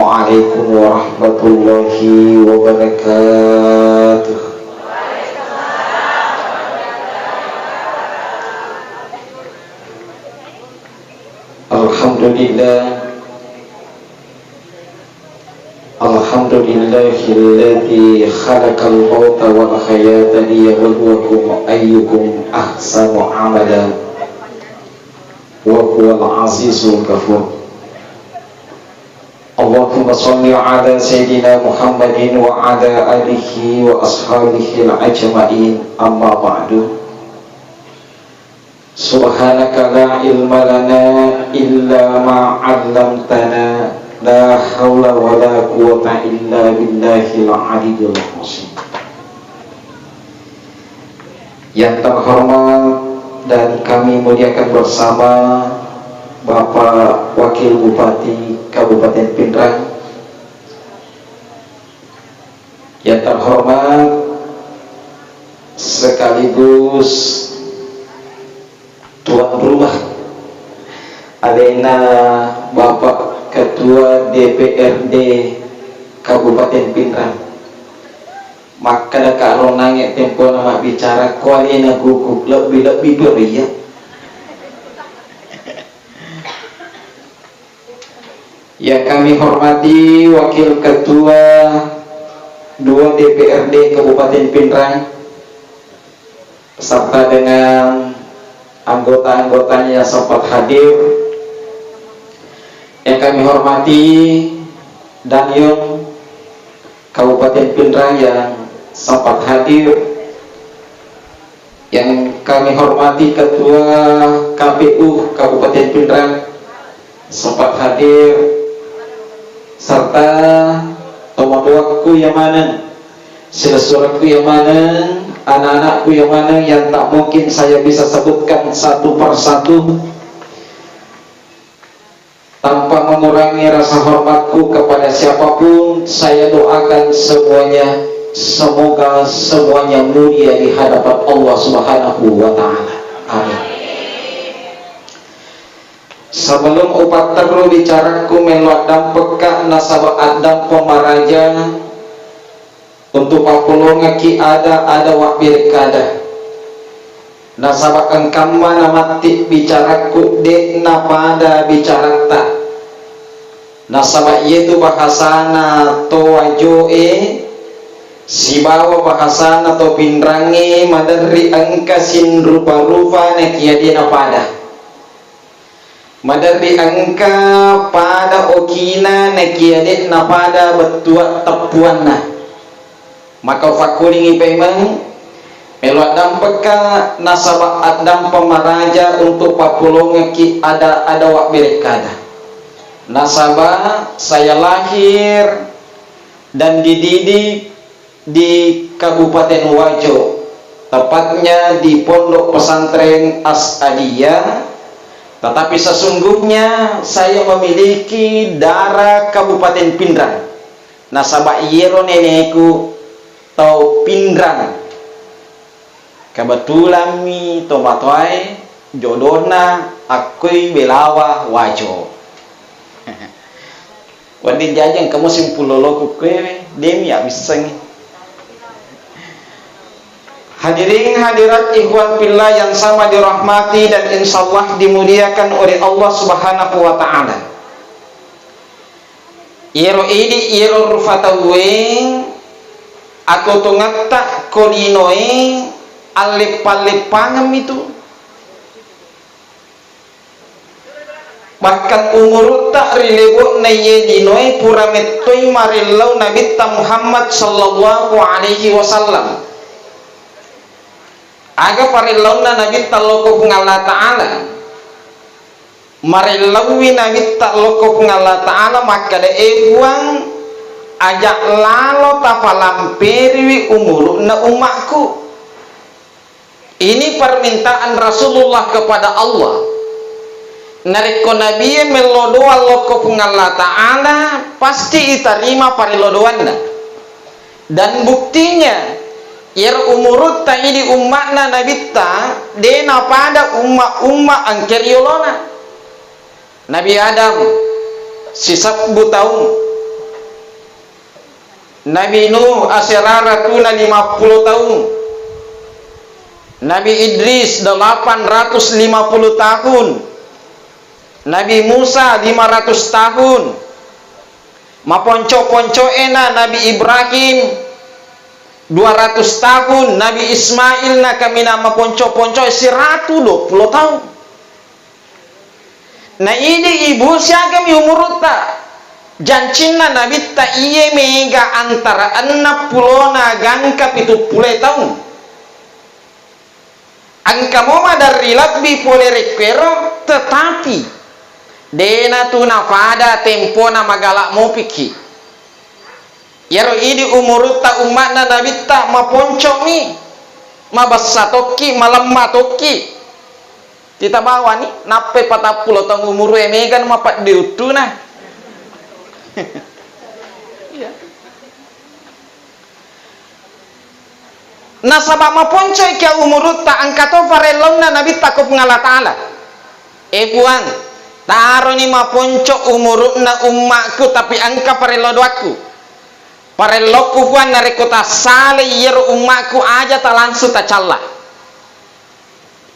Assalamualaikum warahmatullahi wabarakatuh. Alhamdulillah, alhamdulillahilladzi khalaqal mauta wal hayata liyabluwakum ayyukum ahsanu amala wa huwal azizul ghafur. Allahumma sholli ala sayyidina Muhammadin wa ala alihi wa ashabihi al-ajma'in, amma ba'du. Subhanaka la ilma lana illa ma 'allamtana, la haula wa la quwwata illa billahil aliyyil azim. Yang terhormat dan kami muliakan bersama Bapak Wakil Bupati Kabupaten Pindrang, yang terhormat sekaligus tuan rumah Alena Bapak Ketua DPRD Kabupaten Pindrang. Maka kalau nangis tempo nama bicara kualina gugup lebih beriak. Yang kami hormati Wakil Ketua 2 DPRD Kabupaten Pindrang beserta dengan anggota-anggotanya yang sempat hadir. Yang kami hormati Danyun Kabupaten Pindrang yang sempat hadir. Yang kami hormati Ketua KPU Kabupaten Pindrang sempat hadir, serta teman-temanku yang mana, saudaraku yang mana, anak-anakku yang mana yang tak mungkin saya bisa sebutkan satu persatu tanpa mengurangi rasa hormatku kepada siapapun. Saya doakan semuanya, semoga semuanya mulia di hadapan Allah Subhanahu wa ta'ala. Amin. Sebelum upat teru bicaraku meluadam peka nasabah adam pemaraja untuk papulung ngaki ada wak birkada nasabah engkama namati bicaraku dek napada bicara tak nasabah itu bahasana to wajoe si bawa bahasana to pindrangi madari engkasin rupa-rupa nekia napada madari angka pada okina nekiadet na pada betua tepuan na maka fakuringi pemang melot dampeka nasabah adam pemaraja untuk papulong ngeki ada wak berekada. Nasabah saya lahir dan dididik di Kabupaten Wajo, tepatnya di Pondok Pesantren As-Adiyah. Tetapi sesungguhnya saya memiliki darah Kabupaten Pindrang. Nasabah iero nenekku tau Pindrang. Kebetulan mi tomatoy jodohna akui belawa Wajo. Wadin jajang kamu simpuloloku kue demi abiseng. Hadirin hadirat ikhwan fillah yang sama dirahmati dan insyaallah dimuliakan oleh Allah Subhanahu wa ta'ala. Iro ini iro rufataweng aku tungata kolinoe alip-alipangam itu. Bahkan umur tak rilebo naye dinoe purametoi marillau Nabi Muhammad sallallahu alaihi wasallam. Aga parilauna Nabi taloko Allah Ta'ala marilawi Nabi taloko Allah Ta'ala maka da ebuang ajak lalo tapalamperi umur na umakku. Ini permintaan Rasulullah kepada Allah. Nariko Nabi melodoa loko Allah Ta'ala pasti iterima parilodoanna. Dan buktinya umurut ta ini umatna nabitta dena pada umma angkeriolona Nabi Adam sisab butaung Nabi Nuh asyaratuna 50 tahun. Nabi Idris 850 tahun. Nabi Musa 500 tahun. Maponco-ponco ena Nabi Ibrahim 200 tahun. Nabi Ismail na kami na maponco-ponco 120 tahun. Nah ini ibu siya kami umur ta jancinna Nabi ta iye mega antara 60 na gangka 70 tahun. Angka moma dari lebih boleh rekwero, tetapi dena tu nafada tempo na magalak mo piki. Yaro ini umur ta umat na Nabi ta maponcok mi, mabasa toki, malemma toki. Kita bawa nih, nape 40 tahun umur mega mapat diutu na. Nasabah maponcoy kia umurut ta angkato farelong na Nabi takut ngala ta'ala. Puan, taro ni maponco umurut na umakku tapi angka farelo doaku. Farelokku puan narekota sale yero umakku aja ta langsung ta calla.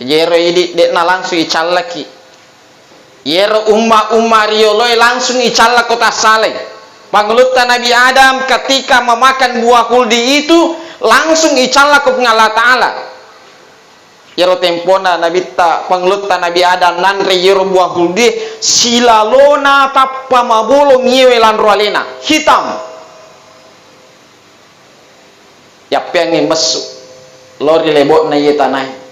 Yero idi dek na langsung i calla ki. Yero umma rioloi langsung i calla kota sale. Pangluta Nabi Adam ketika memakan buah kuldi itu langsung icalla ke Allah Ta'ala. Yero tempona Nabi ta pangluta Nabi Adam nanre yero buah kuldi silalona tappa mabolo nyewe lan roalena hitam. Ya pengen besuk lori lebok na ye tanai.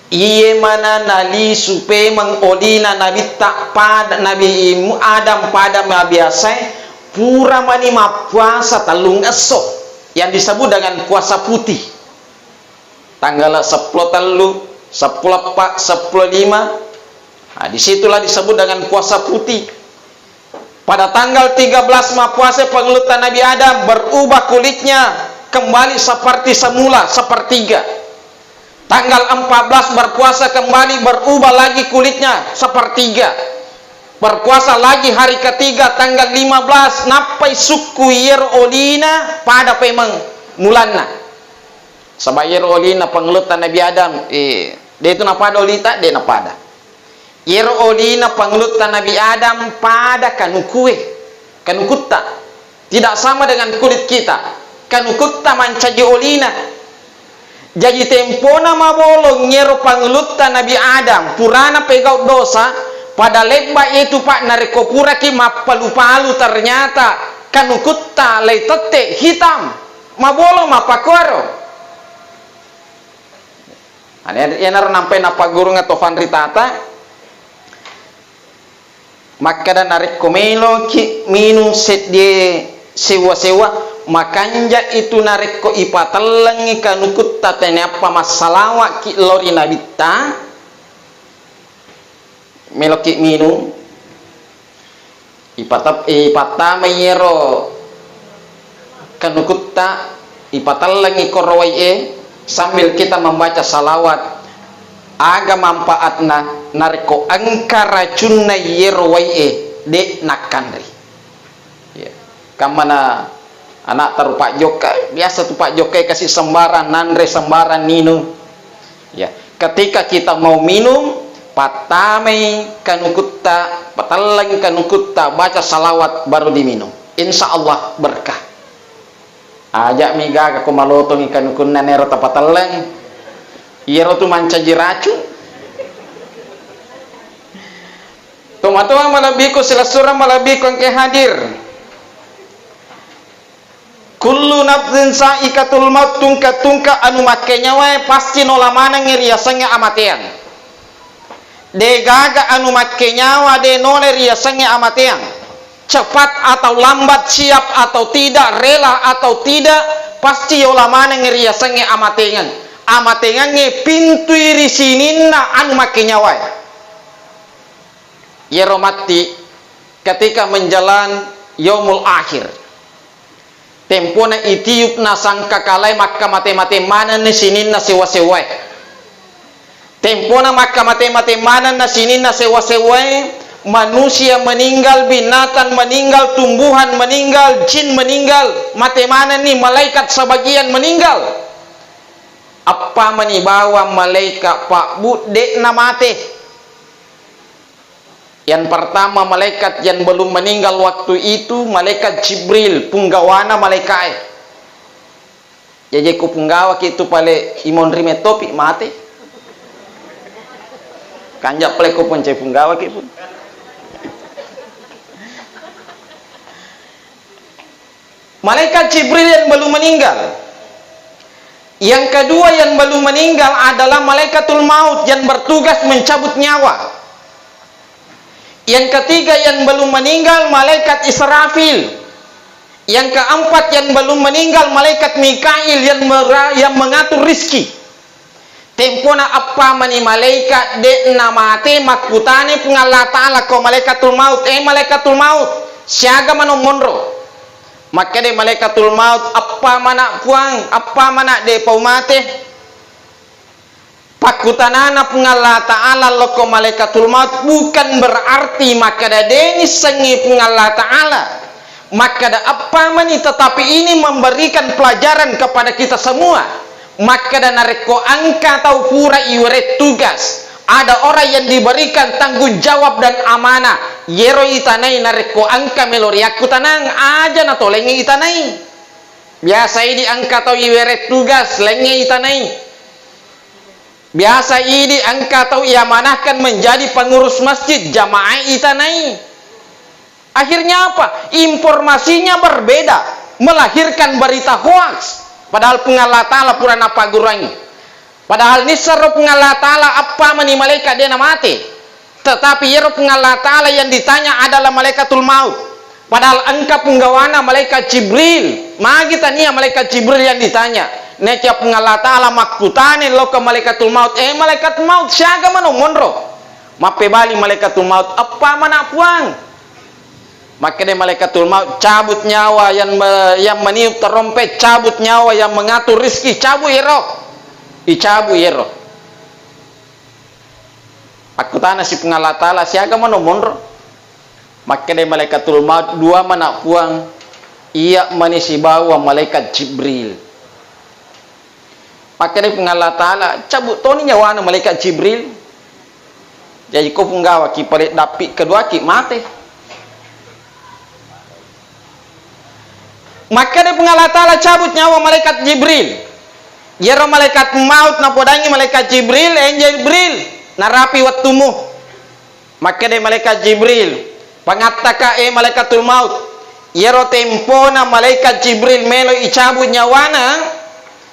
Iye mana nali supe mengolina Nabi tak pada Nabi Adam pada biasa pura mani puasa talung esok yang disebut dengan puasa putih. Tanggal 10 telu, 10 4, 10 5. Nah, disitulah disebut dengan puasa putih. Pada tanggal 13 puasa penglutan Nabi Adam berubah kulitnya kembali seperti semula sepertiga. Tanggal 14 berpuasa kembali berubah lagi kulitnya sepertiga. Berpuasa lagi hari ketiga tanggal 15 napai suku yerolina pada pemang mulana. Sebab yerolina penglutan Nabi Adam dia itu napada olita dia napada. Yerolina penglutan Nabi Adam pada kanukue kanukutta. Tidak sama dengan kulit kita. Kanukutta mancaji olina. Jadi tempona mabolong nyero panglutan Nabi Adam purana pegau dosa pada lebah itu pak nareko pura ki mapalu-palu ternyata kanukutta leitete hitam mabolong mapakoro. Ada yang nampai napa guru atau fanritata maka dan nareko melo ki minum set die sewa-sewa makanja itu nareko ipatelengi kanukut tatene apa masalah ki lori nabita meloki minum ipatama yero kanukut ta ipatelengi korowai sambil kita membaca salawat aga manfaatna nareko angka racunna yero wai de nakandri ya kamana anak taruh Pak Jokai biasa tuh Pak Jokai kasih sembaran nanre sembaran minum ya ketika kita mau minum patame kanukutta patalang kanukutta baca salawat baru diminum insya Allah berkah ajak miga aku malotong ikan kunna nero tapatalang yero tu mancaji racun tomatua malabiko silasura malabiko ke hadir kullu nafsin saikatul maut tungka anu makenya wae pasti nolamana ngeriasannya amatean de gaga anu makenya wa de nole riasannya amatean cepat atau lambat siap atau tidak rela atau tidak pasti olamana ngeriasannya amatean nge pintu iri sininna anu makenya wae yero mati ketika menjalan yaumul akhir tempona itiup na sangka kalai maka mate-mate mana na sinin na sewa-sewai tempona maka mate-mate mana na sinin na sewa-sewai manusia meninggal, binatang meninggal, tumbuhan meninggal, jin meninggal. Mati mana nih malaikat sebagian meninggal? Apa manibawa malaikat Pak Bude na mati? Yang pertama malaikat yang belum meninggal waktu itu malaikat Jibril, punggawana malaikat. Jadi ku punggawa itu pale imon rime topi mati. Kanjak pale ku poncai punggawa ki pun. Malaikat Jibril yang belum meninggal. Yang kedua yang belum meninggal adalah malaikatul maut yang bertugas mencabut nyawa. Yang ketiga yang belum meninggal malaikat Israfil. Yang keempat yang belum meninggal malaikat Mikail yang mengatur rizki. Tempona apa mani malaikat de namate makutane pengalla ta'ala ko malaikatul maut. Malaikatul maut siaga mano monro. Maka de malaikatul maut apa mana puang, apa mana de paumate pakutanana pengalla ta'ala loko malaikatul maut bukan berarti maka da deni sengi pengalla ta'ala. Maka da apa mani tetapi ini memberikan pelajaran kepada kita semua. Maka da nareko angka atau pura iweret tugas. Ada orang yang diberikan tanggung jawab dan amanah. Yero itanai nareko angka meloriaku tanang aja na to lenge itanai. Biasa ini angka atau iweret tugas lenge itanai. Biasa ini angka atau iamanahkan menjadi pengurus masjid jamaah itanai. Akhirnya apa? Informasinya berbeda, melahirkan berita hoax. Padahal pengalla ta'ala pura napa gurangi. Padahal nisaro pengalla ta'ala apa mani malaikat dia mati. Tetapi yero pengalla ta'ala yang ditanya adalah malaikatul maut. Padahal angka penggawana malaikat Jibril. Magi tania malaikat Jibril yang ditanya. Neca pengalla ta'ala makutane loka malaikatul maut. Malaikat maut siaga mano monro. Mape bali malaikatul maut apa mana puang. Maka dia malaikatul maut cabut nyawa yang meniup terompet, cabut nyawa yang mengatur rizki, cabut yero. Icabu yero. Aku tanah si pengalla ta'ala siaga mano monro. Maka dia malaikatul maut dua mana puang ia manisi bawa malaikat Jibril. Maka dia pengalla ta'ala cabut toni nyawa malaikat Jibril. Jadi kau punggawa ki palit dapi kedua ki mati. Maka dia pengalla ta'ala cabut nyawa malaikat Jibril. Yero malaikat maut na podangi malaikat Jibril, Jibril narapi wattumu. Maka dia malaikat Jibril pangattaka malaikatul maut. Yero tempona malaikat Jibril melo icabut nyawana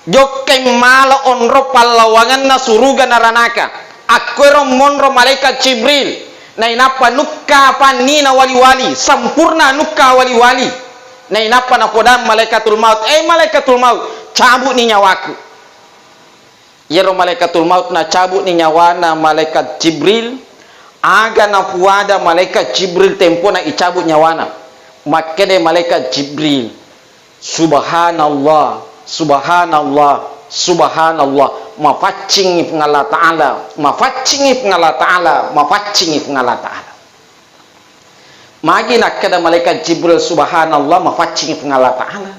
jokai malo onro palawangan na suruga naranaka. Akwero monro malaikat Jibril na inapa nukka panina wali-wali sampurna nukka wali-wali. Na inapa na podam malaikatul maut. Malaikatul maut cabut ni nyawaku. Yero malaikatul maut na cabut ni nyawana malaikat Jibril. Aga na puada malaikat Jibril tempo na icabut nyawana. Maka de malaikat Jibril. Subhanallah, subhanallah, subhanallah. Mafacingi pengalla ta'ala, mafacingi pengalla ta'ala, mafacingi pengalla ta'ala. Magi nak kada malaikat Jibril subhanallah mafacingi pengalla ta'ala.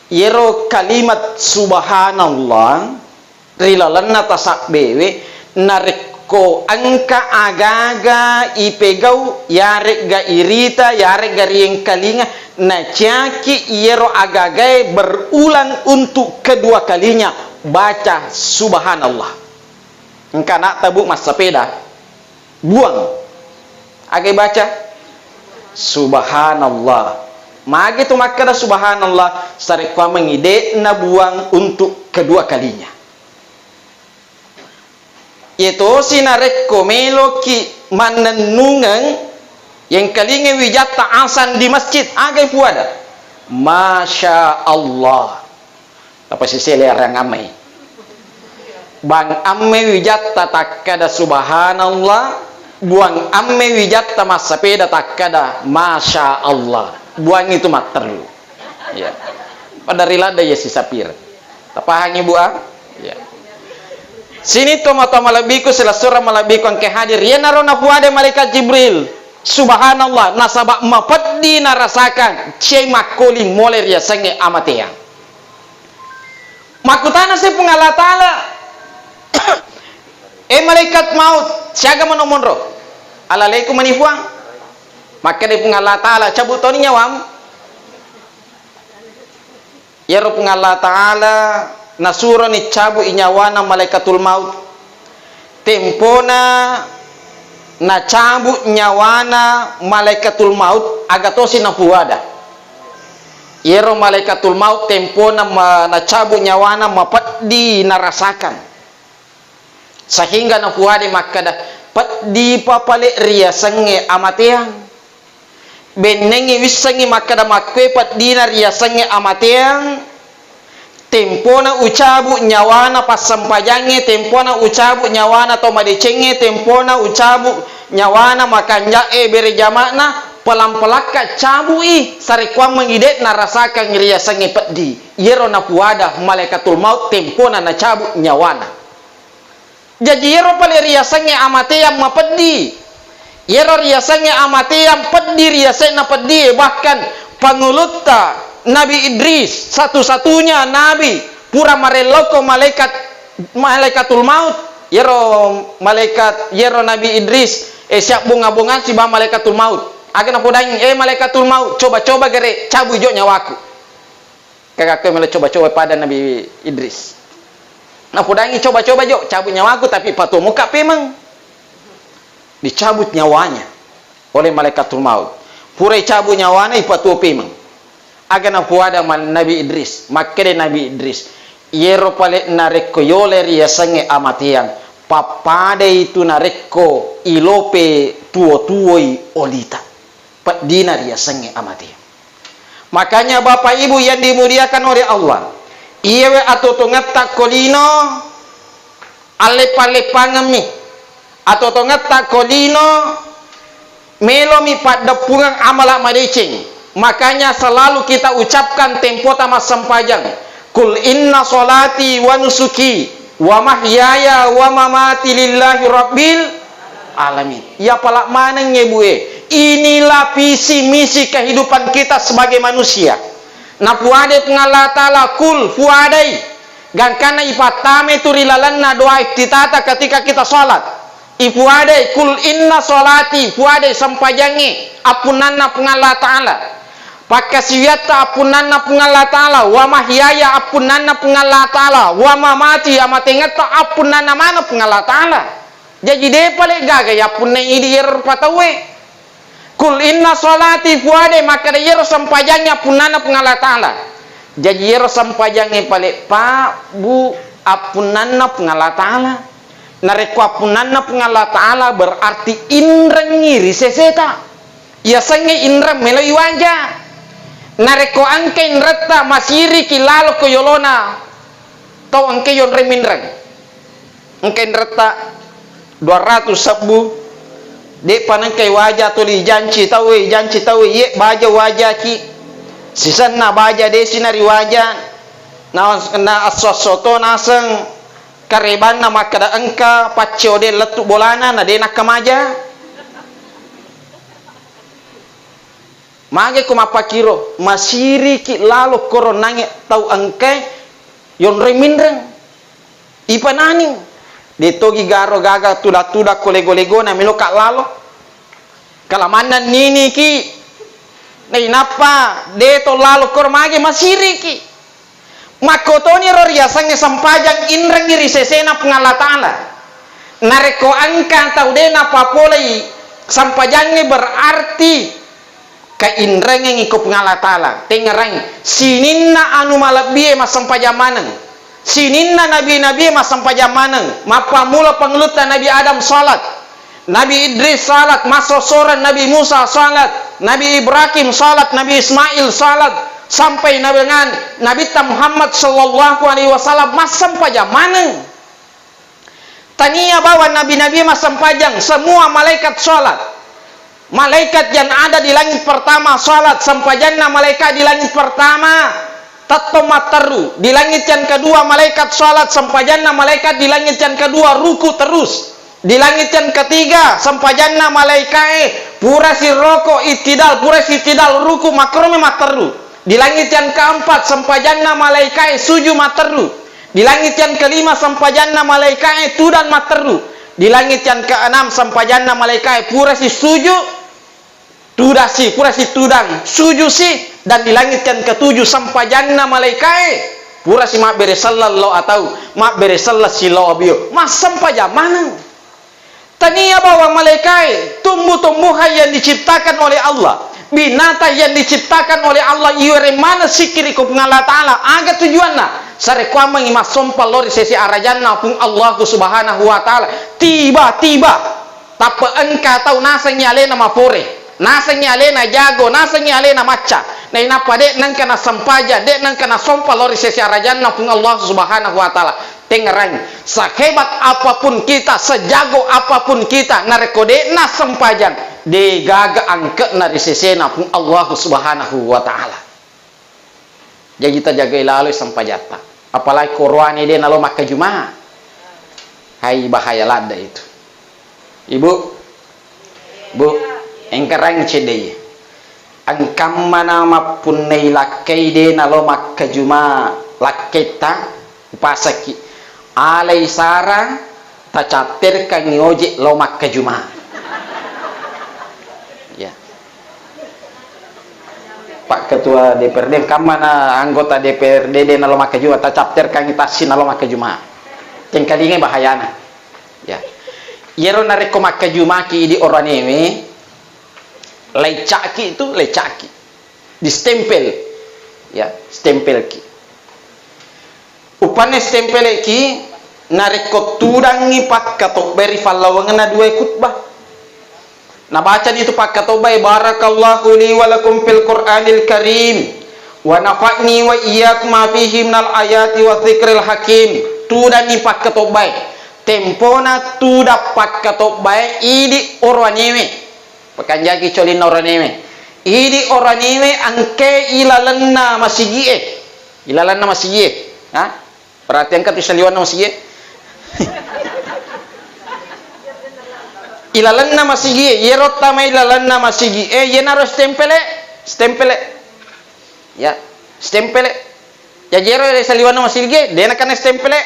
Yero kalimat subhanallah rilalanna tasak bewe nareko angka agaga ipegau yarek ga irita yarek ga rieng kalinga na caki yero agaga berulang untuk kedua kalinya baca subhanallah. Engka nak tabuk mas sepeda buang agai baca subhanallah. Magi tu makada subhanallah sarikwa mengide na buang untuk kedua kalinya. Itu sinareko melo ki manenungan yang kalinge wijata asan di masjid agai puada. Masya Allah. Apa si sele orang amai. Bang amai wijata takada subhanallah. Buang amme wijata mas sepeda takada masya Allah. Buang itu mat terlu. Ya. Pada rilada ya si sapir. Tapahangi buang. Ya. Sini toma-toma malabiku selasura malabiku angke hadir. Ya narona puade malaikat Jibril. Subhanallah, nasabak mapadi narasakan cai makoli moler ya sange amatea. Makutana si pengala taala. Malaikat maut, siaga manomonro. Alalaiku manifuang. Maka di pengala taala cabut toni nyawam. Ya ro pengala taala nasura ni cabu inyawana malaikatul maut. Tempona na cabut nyawana malaikatul maut agatosi na puada. Yero malaikatul maut tempona na cabut nyawana mapadi narasakan. Sehingga na puada makada padi papale ria sange amateang. Benengi wisangi makada makwe padi na ria sange amateang. Tempona ucabu nyawana pas sampajange, tempona ucabu nyawana to madecenge, tempona ucabu nyawana makanja bere jamakna pelampelaka cabui sarikwa mengidet narasakan ria sange pedi. Yero na puada malaikatul maut tempona na cabu nyawana. Jadi yero pale ria sange amateam mapedi. Yero ria sange amateam pedi ria sange pedi bahkan pangulutta Nabi Idris satu-satunya nabi pura mareloko malaikatul maut. Yero Nabi Idris siap bunga-bunga si bah malaikatul maut. Agak podang malaikatul maut coba-coba gere cabut jo nyawaku. Kakak mele coba-coba pada Nabi Idris. Nah podangi coba-coba jo cabut nyawaku tapi patu muka memang dicabut nyawanya oleh malaikatul maut. Pura cabut nyawana ipatu memang. Agana puada man Nabi Idris makere Nabi Idris yero pale nareko yoler ya sange amatian papade itu nareko ilope tuo-tuoi olita pat dinar ya sange amatian. Makanya Bapak Ibu yang dimuliakan oleh Allah, iyewe atau tongat tak kolino ale-pale pangemi atau tongat tak kolino melomi pada pungang amala madeceng. Makanya selalu kita ucapkan tempo tamas sempajang. Kul inna solati wa nusuki wa mahyaya wa mamati lillahi rabbil alamin. Ya palak maneng ngebue. Inilah visi misi kehidupan kita sebagai manusia. Na puade pengala ta'ala kul puadai. Gangkana ipatame turilalanna doa iftitata ketika kita salat. Ipuadai kul inna solati puadai sempajangi apunanna pengala ta'ala. Pakasiyata apunanna pengala ta'ala wa mahyaya apunanna pengala ta'ala wa mamati amatengata apunanna mana pengala ta'ala. Jadi de pale gaga ya punne idi yer patawe. Kul inna salati fuade maka de yer sampajangnya apunanna pengala ta'ala. Jadi yer sampajangnya pale pa bu apunanna pengala ta'ala. Nareko apunanna pengala ta'ala berarti indrengi riseseta. Ya sange indra meloi wajah. Nareko angke inrata masiri kilalo ko yolona tau angke yon remindreng angke inrata 200 sabu de panang kai wajah tuli janci tau ye baja wajah ki sisanna baja de sinari wajah na asosoto naseng kareban na makada angka paccio de letu bolana na de nakamaja. Mage kumapakiro masiri ki lalo koronange tau angke yon remindreng ipananing detogi garo gaga tuda kolego-lego na meloka lalo kalamanan nini ki nei napa deto lalo kor mage masiri ki makotoni roria sange sampajang indreng iri sesena pengalatala nareko angka tau de napa polai sampajangnya berarti kainreng ngikop ngalatala tengerang sininna anu malabie masampajamaneng sininna nabi-nabi masampajamaneng mapa mula panglutan Nabi Adam salat Nabi Idris salat masosoran Nabi Musa salat Nabi Ibrahim salat Nabi Ismail salat sampai dengan Nabi Muhammad sallallahu alaihi wasallam masampajamaneng tania bawa nabi-nabi masampajang semua malaikat salat. Malaikat yang ada di langit pertama salat sampajanna malaikat di langit pertama tatto mataru. Di langit yang kedua malaikat salat sampajanna malaikat di langit yang kedua ruku terus. Di langit yang ketiga sampajanna malaikat pura si roko itidal ruku makrome mataru. Di langit yang keempat sampajanna malaikat suju mataru. Di langit yang kelima sampajanna malaikat tudan mataru. Di langit yang keenam sampajanna malaikat pura si suju tudasi pura si tudang suju si. Dan di langit yang ketujuh sampajanna malaikat pura si mak bere sallallahu atau mak bere sallallahu silawabio mas sampaja mana tania bahwa malaikat tumbuh-tumbuhan yang diciptakan oleh Allah, binatang yang diciptakan oleh Allah iure mana sikiri ku Allah Ta'ala aga tujuanna sare kwa mengimas sompal lori sesi arajanna pun Allah subhanahu wa ta'ala tiba-tiba tapa engka tau nasanya alena mapore nasanya alena jago nasanya alena maca na inapa dek nang kana sampaja dek nang kana sompal lori sesi arajanna pun Allah subhanahu wa ta'ala tengerang sehebat apapun kita sejago apapun kita narekode na sampajan de gaga angke na risesena pun Allah subhanahu wa ta'ala. Jadi kita jaga lalu sampajata apalagi korwani de nalo maka jumaah hai bahaya lada itu ibu engkarang cedeye angkam mana mapun nei lakai de nalo maka jumaah laketa pasaki alai sara tacatir kang ngoje lo maka jumaah ya Pak Ketua DPRD kamana anggota DPRD de nalo maka jumaah tacatir kang tasin nalo maka jumaah tengkalinge bahayana ya yero nareko maka jumaah ki di oraneme lecaki itu lecaki distempel ya stempel ki upane stempel ki nareko tudangi pak katok beri fallawangana dua khutbah nah baca itu pak katok bay barakallahu li wa lakum fil qur'anil karim wa nafa'ni wa iyyakum ma fihi minal ayati wa dzikril hakim tudangi pak katok bay tempona tuda pak katok bay idi orwaneme pakanjaki colin orwaneme idi orwaneme angke ilalanna masigie ha perhatian kan tisaliwan masigie ilalanna masigie yerot tama ilalanna masigie yenaro stempele ya stempele ya jero saliwan masigie dena kan stempele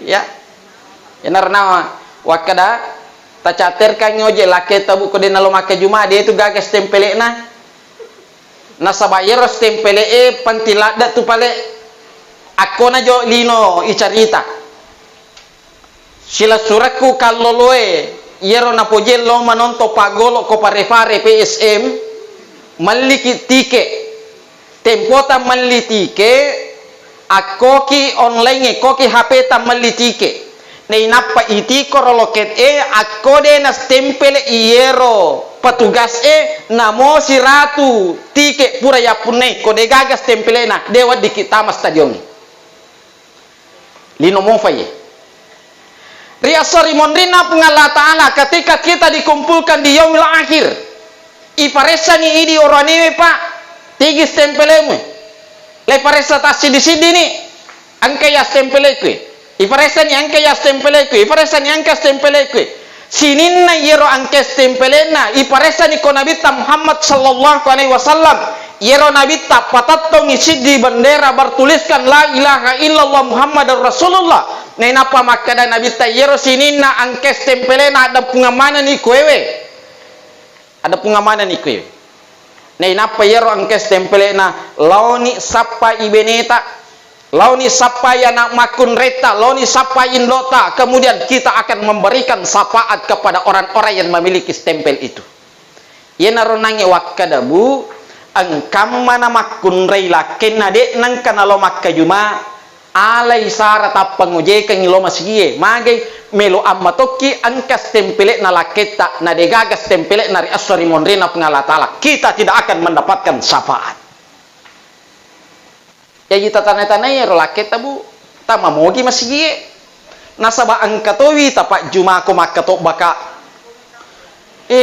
ya yenar nama wakada tacater kan ngoje lake tabu ko dena lo make juma dia itu gagas stempele na sabayero stempele pantilada tu pale ako na jo lino icarita sila suraku kalloloe yero na pojello manonto pagolo ko parefare PSM maliki tike tempota malitike akoki online koki HP ta malitike nei nappa iti koroloket akode na stempele iero petugas namo si ratu tike pura ya punne kode gagas stempele na dewa dikitama stadion lino monfaye riasori mondrina pengala ta'ala ketika kita dikumpulkan di yaumil akhir iparesani idi oraniwe pak tigi stempelemu le paresa tasi di sini nih angka ya stempeleku iparesani angka ya stempeleku iparesani angka stempeleku sininna yero angka stempelena iparesani ko nabi Muhammad sallallahu alaihi wasallam yero nabi patatong isi di bendera bertuliskan la ilaha illallah Muhammadur Rasulullah nah napa makada nabi yero sininna angka stempelena ada pengamanan ikuewe ada pengamanan ikuewe nah napa yero angka stempelena launi sapa ibeneta launi sapa yana makun reta launi sapa indota kemudian kita akan memberikan syafaat kepada orang-orang yang memiliki stempel itu yena ronangi wakadabu angkam mana makun reila kenade nang kanalo makka juma alai sarata panguje kang lo masigie mage melo amatoki angka stempele na laketa na degaga stempele na asori monrena pengalatala kita tidak akan mendapatkan syafaat ya kita tanah-tanah ya rolaketa bu tama mogi masigie nasaba angkatowi tapak juma ko makato baka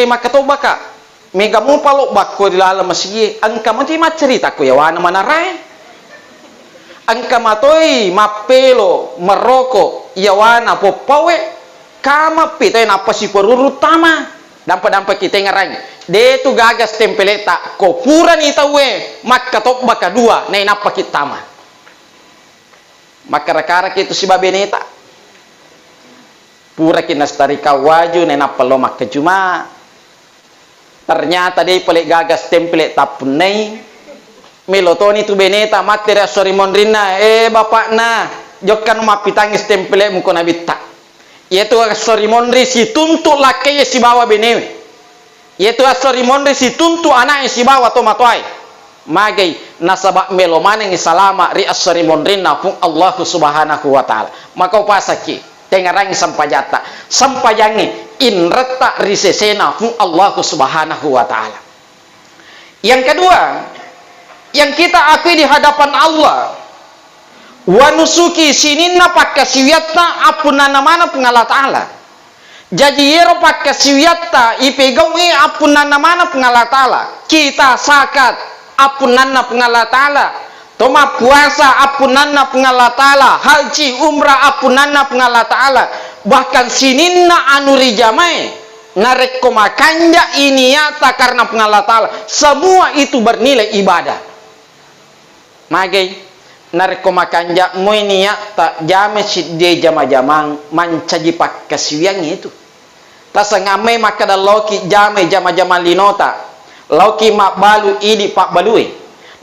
makato baka mega mo palo bako dilala masigie angka mo ti macerita ko ya wana manaray angka matoi mapelo merokok yawana popawe kama pita napa si peruru tama dampa kita ngarang de tu gagas tempeleta ko pura ni tawe makka top baka dua na napa kita ma makara-kara itu si babeneta pura kinastari kawaju na napa lo makka cuma ternyata dia pelik gagas template tapunai melotoni tu beneta materi sorry mondrina bapak na jokkan mapitangis template muko nabita yaitu sorry mondri si tuntuk lakai si bawa benewe yaitu sorry mondri si tuntuk anak si bawa tomatoy magai nasabak melomane ngi salama ri sorry mondrina pun Allah subhanahu wa ta'ala maka pasaki tengarang sampajangi inrata risesena fu Allah subhanahu wa ta'ala. Yang kedua yang kita akui di hadapan Allah wa nusuki sininna pakasiwiyatta apunana mana pengala ta'ala jadi yero pakasiwiyatta ipegawi apunana mana pengala ta'ala kita sakat apunana pengala ta'ala toma puasa apunana pengala ta'ala haji umrah apunana pengala ta'ala bahkan sininna anuri jamai narek komakanja ini nyata karena pengala ta'ala semua itu bernilai ibadah magai narek komakanja mo ini nyata jame sidde jama-jamang mancaji pak kasiwiang itu tasa ngame makada loki jame jama-jama linota loki mak balu idi pak balue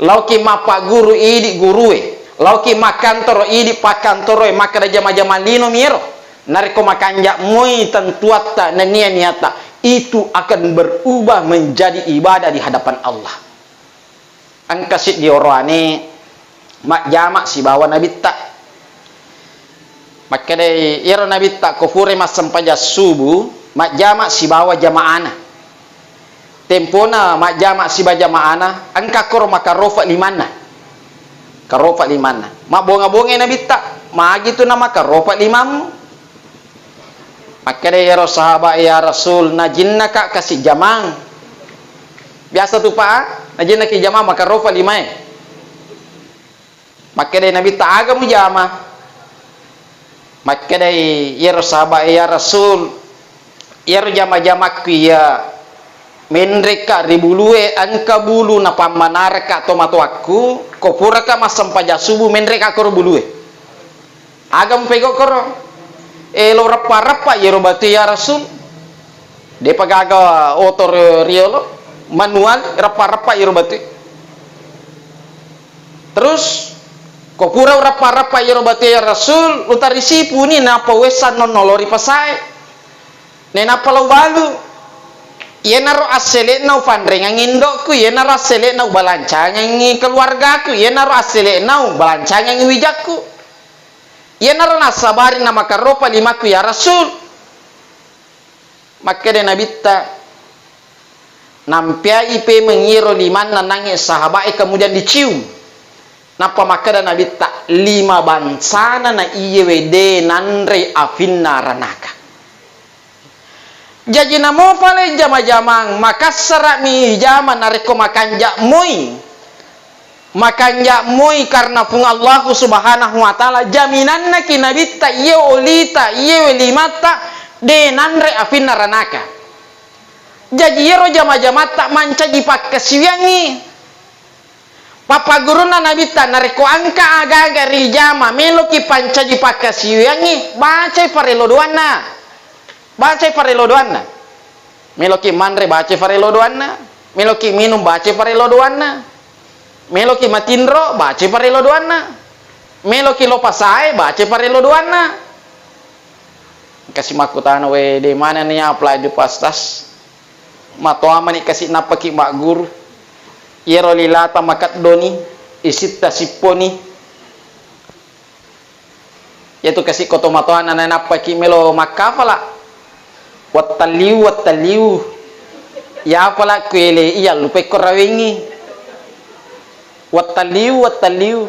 loki mak pak guru idi gurue loki mak kantor idi pak kantoroe makada jama-jama lino miro nariko makanja moi tentuata nania niata itu akan berubah menjadi ibadah di hadapan Allah angkasit di orane mak jamak si bawa nabi tak makade iro nabi tak kufure mas sampaja subuh mak jamak si bawa jamaana tempona mak jamak si bawa jamaana angka kor makarofa limana karofa limana mak bonga-bonga nabi tak mak gitu nama karofa limam makanya ya sahabat ya Rasul najinna kak kasih jamang biasa tuh pak najinna ki jamang maka rofa limai makanya Nabi tak agam jama makanya ya sahabat ya Rasul ya jama-jama ya menreka ribulue angka bulu na pamanarka tomato aku kopuraka masam paja subuh menreka kor bulue agam pego koro lo rapa-rapa yero batu ya Rasul de pagaga otor riolo manual rapa-rapa yero batu terus ko pura rapa-rapa yero batu ya Rasul utarisi puni napa wesan non nolori pasai nena palau balu yenaro asele nau pandrengang indokku yenaro asele nau balancangang keluargaku yenaro asele nau balancangang wijakku ia narana sabarin nama karopa limaku ya Rasul maka dia nabita nampia ipe mengiro liman nanangi sahabat kemudian dicium napa maka dia nabita 5 bansana na iye wede nanre afinna ranaka jadi namo pale jama-jamang makassara mi jama nareko makanja moi makanya moi karena pun Allah subhanahu wa ta'ala jaminanna kinabita ye olita ye welimata de nanre afinna ranaka jadi yero jama-jamata manca dipak kasiwiangi papa guruna nabita nareko angka aga-aga rijama meloki panca dipak kasiwiangi baca parelo doanna meloki manre baca parelo doanna meloki minum baca parelo doanna meloki matinro baca parelo doanna meloki lopasai baca parelo doanna kasih makutana we de mana nih apply di pastas matoama ni kasih napaki mak guru yero lilata makat doni isitta siponi yaitu kasih koto matoana na napaki melo makafala wattaliu ya pala kuele iya lupe korawengi wattaliu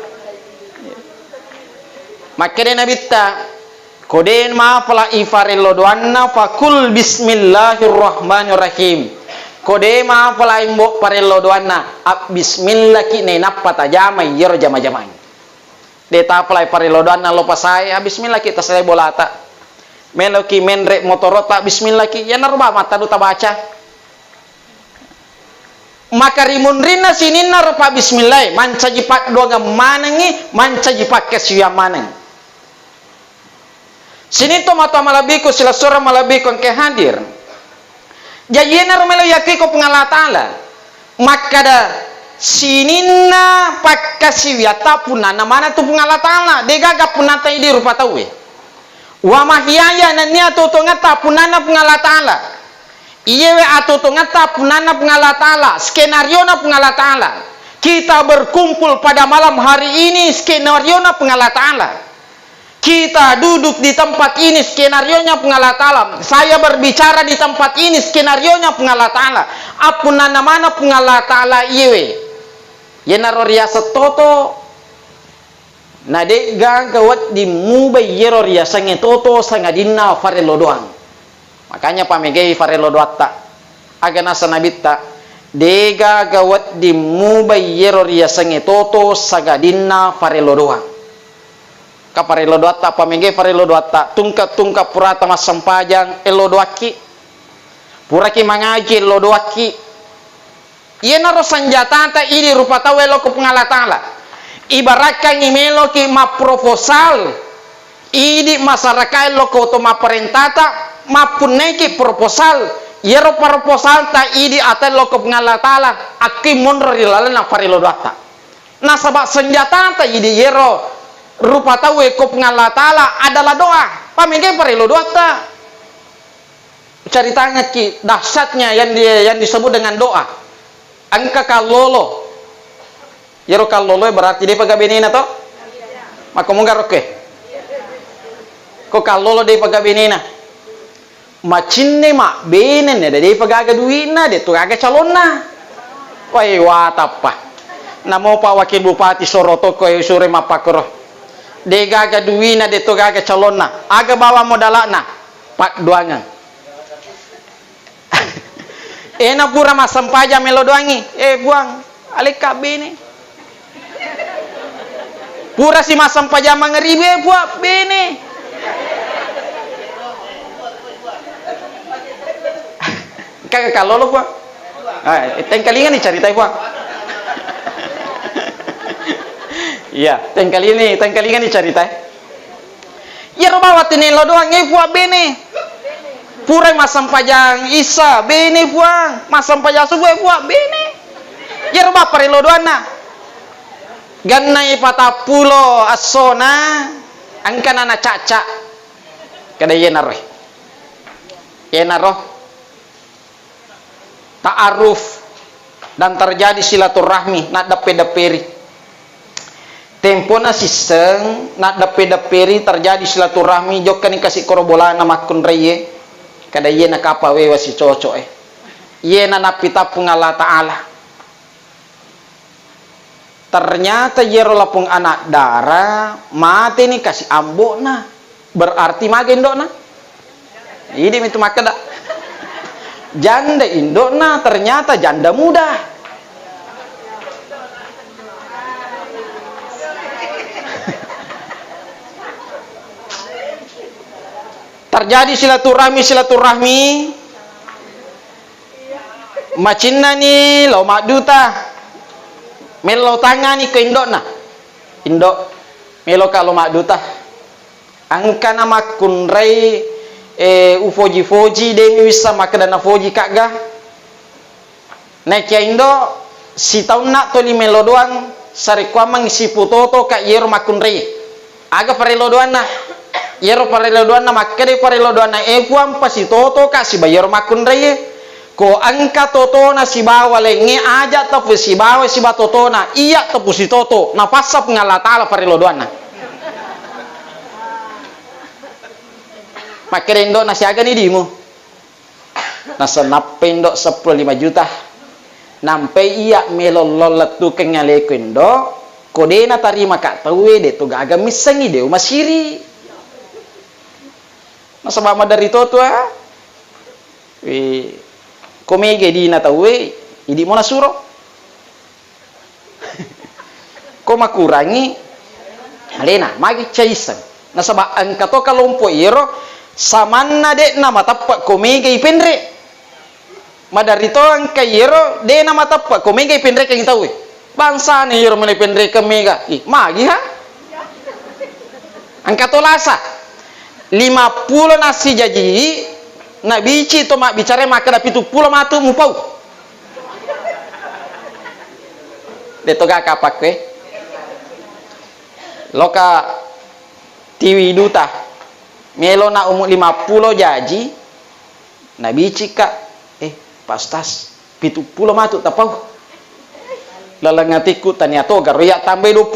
makanya nabita koden ma pala ifarelo doanna fakul bismillahirrahmanirrahim kode ma pala imbo parelo doanna bismillah ki ne napata jama yer jama-jama Deta apply parilodoan na lopa saya, bismillah kita saya bolata. Meloki menrek motorota, bismillah ki. Ya narba mata duta baca. Maka rimun rina sinin narupa bismillah. Manca jipak doa manangi, manca jipak kesuya manang. Sini to mata malabiku sila surah malabiku ke hadir. Jadi narumelo yakiko pengalatala. Maka da sininna pakkasiwiyata punana mana tu pengalatala degaga punata idi rupa tawe wa mahyaya nania totongata punana pengalatala iyewe atotongata punana pengalatala skenario na pengalatala kita berkumpul pada malam hari ini skenario na pengalatala kita duduk di tempat ini skenario nya pengalatala saya berbicara di tempat ini skenario nya pengalatala apunana mana pengalatala iyewe yenaro riasa toto nade gawat di mubay yero riasa nge toto sangadina farelo doang makanya pamegay farelo doatta agana sanabitta dega gawat di mubay yero riasa nge toto sagadina farelo doang kaparelo doatta pamegay farelo doatta tungka purata masampajang elo doaki puraki mangaji elo doaki yenaro sanjata ini rupa tawe lo ke pengalatala ibaratkan imelo ki ma proposal ini masyarakat lo ke to ma perintata ma puneki proposal yero proposal ta ini atel lo ke pengalatala aki mundur rilalana farilo data nah sabak senjata ta ini yero rupa tawe ke pengalatala adalah doa pamengke farilo data ceritanya ki dahsyatnya yang disebut dengan doa angka kalolo yero kalolo berarti dia pagabenina to maka munggaroke ko kalolo dia pagabenina macinne ma benen ne dia pagaga duina dia tu gaga calonna wai watapa namo pa wakil bupati Soroto ko sure mapakro dia gaga duina dia tu gaga calonna aga bawa modalana pak duangan ena pura masampaja melodoangi buang alika bene pura si masampaja mangeribe buat bene kagak kalau lo buang tengkalingan nih caritai buang iya tengkalingan nih caritai ya roba watine lodoangi buat bene pura masampajang isa bene buang masampajang subuh buang bene ya rumah parilo doana ganna ipata pulo asona angkana na caca kada yenaro ta'aruf dan terjadi silaturahmi nak dape-daperi tempo na sistem nak dape-daperi terjadi silaturahmi jokkan kasih korobolana makun reye kada yena kapa wewa si cocok yena napita pungala ta'ala ternyata yero lapung anak darah mati nih kasih ambok na berarti magendok na ini itu makada janda indok na ternyata janda muda terjadi silaturahmi macinna ni lo maduta melo tangani ke indok na indok melo kalau maduta angka nama kunrei ufoji demi bisa makadana foji kaga naik ya indok si tahun nak toli melo doang sari kuamang si putoto kak yero makunrei aga parelo doang na yero parelo doana makkede parelo doana puam pasi toto kasi bayar makun reye ko angka toto na si bawa lenge aja tapi si bawa si toto na iya tapi si toto na pasap ngalatala parelo doana makkede indo na siaga ni dimu na sanapendo 15 juta nampe iya melololat tu kengaleko indo kode na tarima kak tawe de tu gaga misangi de masiri nasabama dari toto komege di na tawe idi mo nasuro ko makurangi Lena magi chaisen na sabab angkato kalompo iro samanna de na matappa komega ipendre madarito ang kayero de na matappa komega ipendre kang tawi bangsa ni iro mele pendre kemega magi ha angkato lasa 50 nasi jaji na bici to mak bicara maka da 70 matu mupau detoga kapak we loka TV duta melo na umur 50 jaji na bici ka pastas 70 matu tapau lalangatiku tanya toga roya tambah 20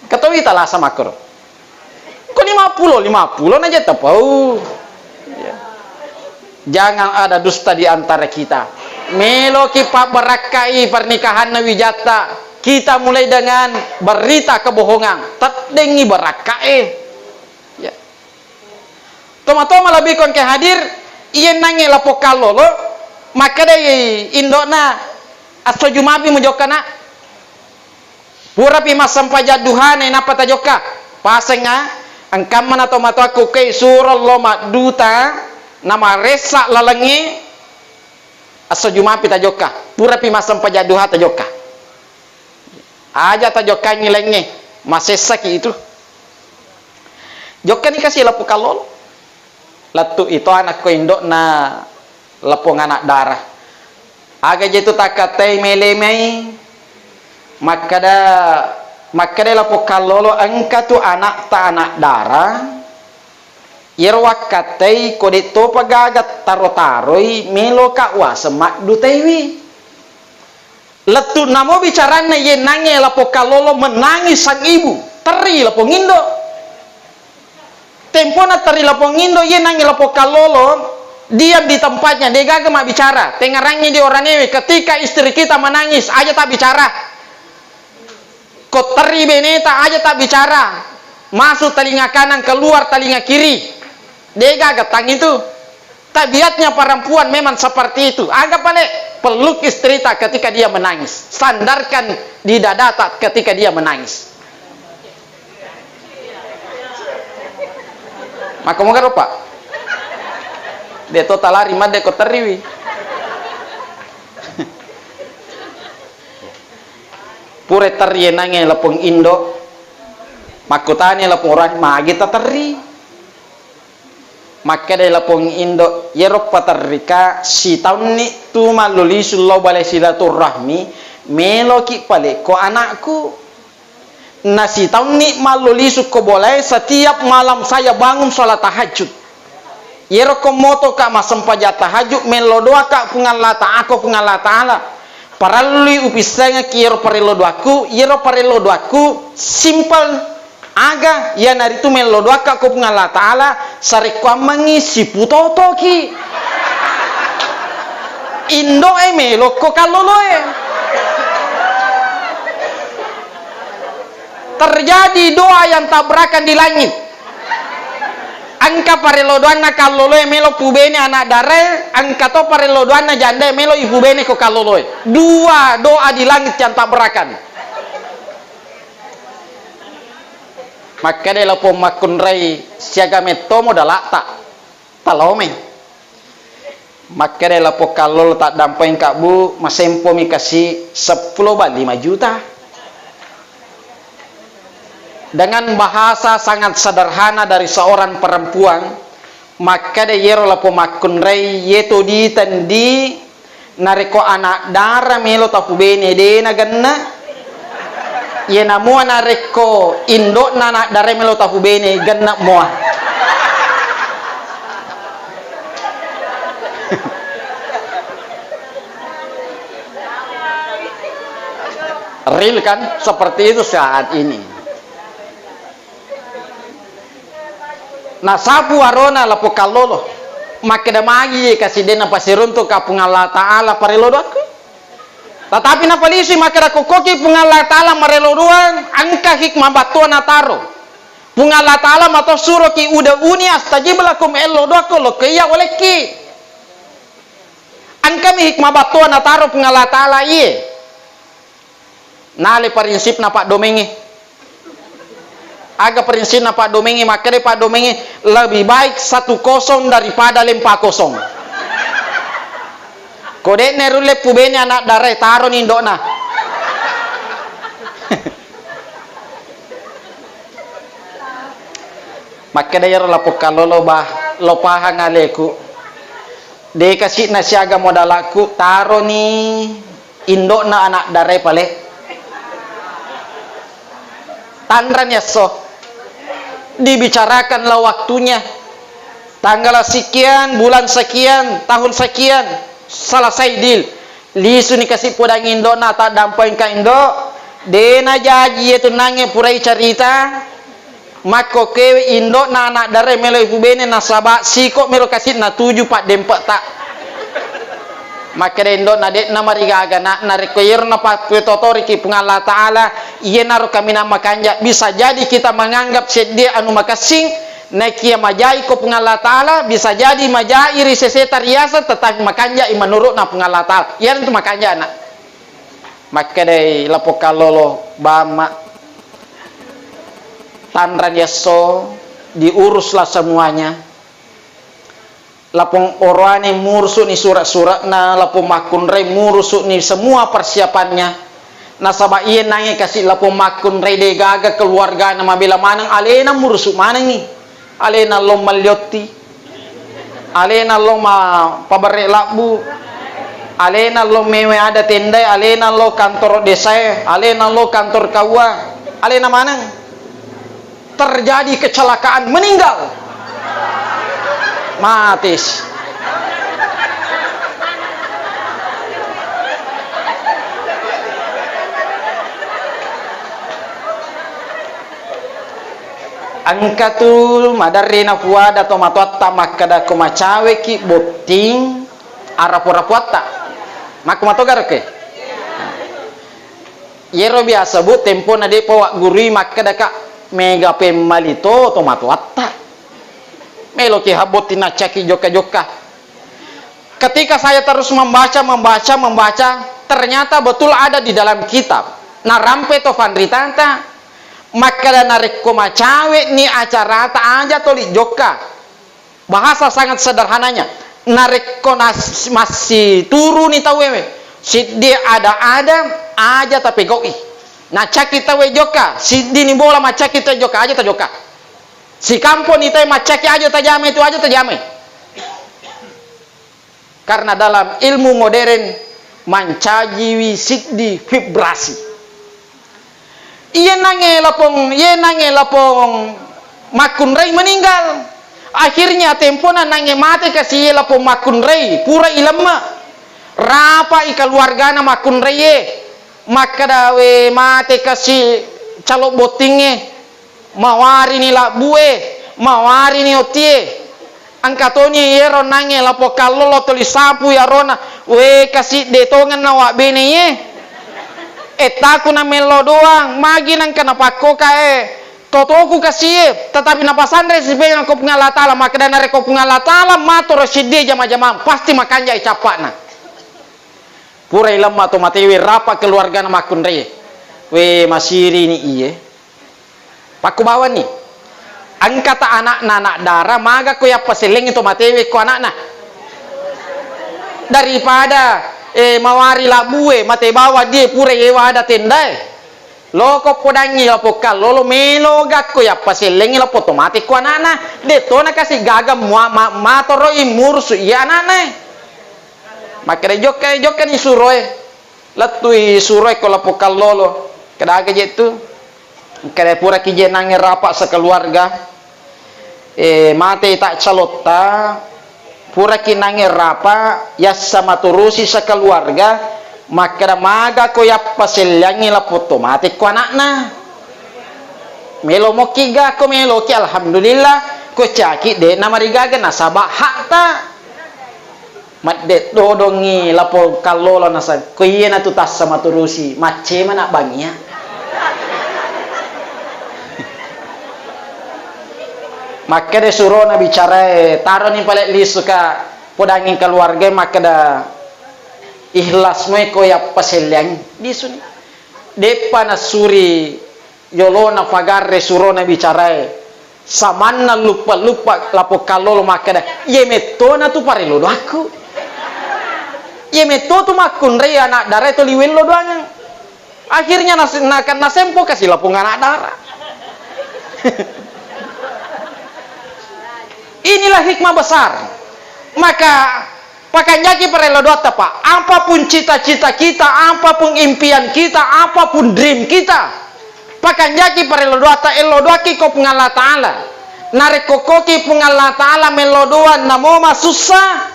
katawi tala sama makro kok 50 aja tapau ya. Jangan ada dusta di antara kita melo kipa berakai pernikahan nawijata kita mulai dengan berita kebohongan terdengi berakai ya toma-toma lebih kon ke hadir iya nange lapo kalolo maka deh indona aso jumapi mojokana pura pi masam pajaduhane napa tajoka pasenga angkam mana tomato aku kei surol loma duta nama resa lalengi aso jumapi tajoka pura pi masam pajaduha tajoka aja tajoka ngilenge masesaki itu joka ni kasih lapu kalol latu itu anak ko indok na lapong anak darah aga jetu takatay melemei makada lapo kalolo angka tu anak ta anak darah yerwakatai kode to pagagat taro-taroi melo ka wasemak dutaiwi letu namo bicaranya ye nange lapo kalolo menangis sang ibu teri lapo ngindo tempona teri lapo ngindo ye nange lapo kalolo diam di tempatnya dia gagal mak bicara tengarangnya di orang ewe ketika istri kita menangis aja tak bicara kok teri beneta aja tak bicara masuk telinga kanan keluar telinga kiri dega getang itu tabiatnya perempuan memang seperti itu anggap ane peluk istri tak ketika dia menangis sandarkan di dada tak ketika dia menangis maka mau pak dia total lari made kok teriwi pure teri nange lapong indo makutane lapong orang magi teri maka de lapong indo yerok patarika si tahun ni tu maluli sullo balai silaturahmi meloki pale ko anakku na si tahun ni maluli suko boleh setiap malam saya bangun sholat tahajud yerok moto ka masam pajat tahajud melodoa ka pungalata aku pungalata ala paralui upisanga kiro parelo doaku yero parelo doaku simple aga ya nari tu melo doaka ko pungala taala sare kwa mangisi putoto ki indo melo ko kaloloe terjadi doa yang tabrakan di langit angka parelo doana kaloloe melo pubene anak dare angka to parelo doana janda melo ibu bene ko kaloloe dua doa di langit yang tabrakan maka de lapo makun rai siaga metomo dalata talome maka de lapo kalol tak dampain kak bu masempo mi kasih 10 5 juta dengan bahasa sangat sederhana dari seorang perempuan maka de yero lapo makun rai yeto di tendi nareko anak darah melo tapu bene de na ganna yena mua nareko indok anak darah melo tapu bene ganna mua real kan seperti itu saat ini. Nah sapu arona lapo kalolo makeda magi kasih dena pasirunto ka pungala taala parelo doaku tetapi na polisi makeda kokoki pungala taala marelo doang angka hikmah batuan ataro pungala taala mato suro ki uda uni astajib lakum elo doaku lo kaya oleki kami hikmah batuan na taruh pengala ta'ala iye. Nale prinsip na Pak Domengi. Aga prinsip na Pak Domengi, makanya Pak Domengi lebih baik 1-0 daripada 5-0. Kode nerule pubene anak dare taruh ni indokna. Maka dayar lapo kalolo bah lopahan aleku. De kasih nasi aga modalaku taruh ni indokna anak dare pale. Tandran ya so. Dibicarakanlah waktunya. Tanggal sekian, bulan sekian, tahun sekian. Selesai deal. Lisu ni kasih podang indo na tak dampain ka indo. Dena jaji itu nange purai cerita. Mako kewe indo na anak dare melo ibu bene nasabak siko melo kasih na 7 pak dempak tak. Maka indo na det na marigaga na rekoyer na pak totori ki pengala taala iye naru kami na makanja bisa jadi kita menganggap sedih anu makasing. Nekia majai ko pengala taala bisa jadi majai iri seseta riasa tetapi makanja menurut na pengala taala. Yan itu makanja anak. Maka dai lapo kalolo bama tandran yaso diuruslah semuanya. Lapong orane mursu ni surat-surat na lapong makun rei mursu ni semua persiapannya. Nasaba iye nange kasih lapong makun rei de gaga keluarga na mabila manang alena mursu manang ni. Alena lo malyotti, alena lo ma pabare labu, alena lo mewe ada tendai, alena lo kantor desa, alena lo kantor kawa, alena mana? Terjadi kecelakaan meninggal, matis. Angkatul madarina fuada tomatota makada komacawe ki boting arapura-puata makumatogar ke yero biasa bu tempo na de pawa guri makada ka mega pemalito tomatuata melo ki habotina caki joka-joka. Ketika saya terus membaca ternyata betul ada di dalam kitab narampe to vandritanta. Maka dan narik koma cawe ni acara tak aja toli joka. Bahasa sangat sederhananya. Narik kona masih turun ni tahu si dia ada aja tapi goi. Nah cak kita we joka. Si di ni bola macak kita joka aja tak joka. Si kampung ni tay macak aja tak jame itu aja tak jame. Karena dalam ilmu modern mancaji siddi vibrasi. Iya nange lapong makun rei meninggal. Akhirnya tempona nange mate kasih lapong makun rei pura ilama. Rapa keluarga na makun rei maka dawe mate kasih calok botingnya mawari ni labue mawari ni otie angkatoni yero nange lapo kalolo tulisapu ya rona we kasih detongan na wak bene ye. Etaku na melo doang magi nang kenapa ko kae totoku kasih tetapi napasan resipe yang ko pengala taala maka dan reko pengala taala matur sidde jama-jama pasti makanja icapana pura ilama to matewi rapa keluarga na makun reye we masiri ni iye paku bawa ni angkata anak nanak dara maga ko ya paseleng itu matewi ko anak na daripada mawari labue mate bawa dia pura ewa ada tendai loko podangi lapo kalolo melo gakko ya paselengi lapo tomate ko anana de tona kasih gaga matoro imursu ya anana makere jokke ni suroe latui suroe ko lapo kalolo kedaga jetu kere pura kije nange rapak sekeluarga mate tak calota pura kinange rapa ya sama turusi sekeluarga maka maga ko ya paselyangi la otomatik ko anakna melo mokiga ko melo ki alhamdulillah ko caki de namarigaga nasaba hakta madde dodongi lapo kalolo nasa ko yena tu tas sama turusi mace mana bangia maka de surona bicara taro ni palet lisu ka podangin keluarga maka da ikhlas mo ko ya paselyang di suni depa na suri yolo na fagarre suro na bicarai samanna lupa lapo kalolo makada yemetto na tu pare lodo aku yemetto tu makun re anak darah itu liwel lodo angang akhirnya nakan nasempo kasih lapung anak darah. Inilah hikmah besar. Maka pakanyaki perelodota pak. Apapun cita-cita kita, apapun impian kita, apapun dream kita, pakanyaki perelodota elodoaki ko pengala taala. Narekokoki pengala taala melodoan namo masusah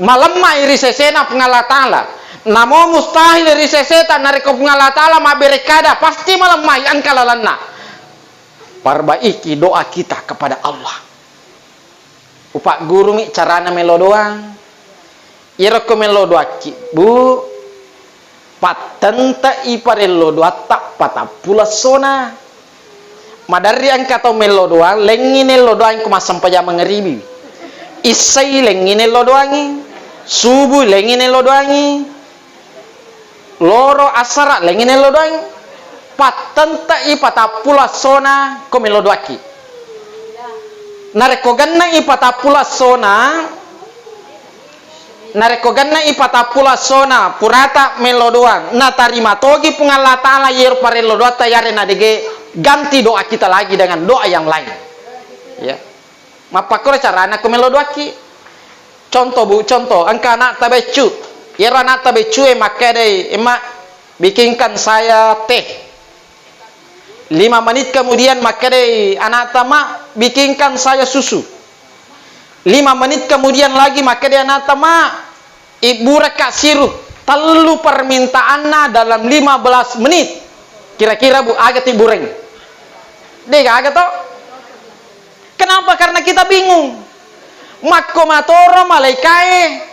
malemma iri sesena pengala taala. Namo mustahil iri seseta nareko pengala taala maberekada pasti malemma angkalalanna. Perbaiki doa kita kepada Allah. Upak guru mi carana melodoang irako melodoaki bu patenta ipare lodoa tak patapula sona madari angka tau melodoang lengine lodoang kuma sampai jam ngeribi isai lengine lodoangi subuh lengine lodoangi loro asara lengine lodoangi patenta ipatapula sona ko melodoaki narekoganna ipatapula sona purata melodoang na tarima togi pungala taala yer pare lodoa tayare na dege ganti doa kita lagi dengan doa yang lain ya mapakore carana ko melodoaki contoh bu contoh angka anak tabecu yer anak tabecu makade emak bikinkan saya teh 5 menit kemudian makade anak tama bikinkan saya susu 5 menit kemudian lagi makade anak tama ibu reka sirup telu permintaanna dalam 15 menit kira-kira bu agak tibureng deh agak toh kenapa karena kita bingung makko matoro malaikai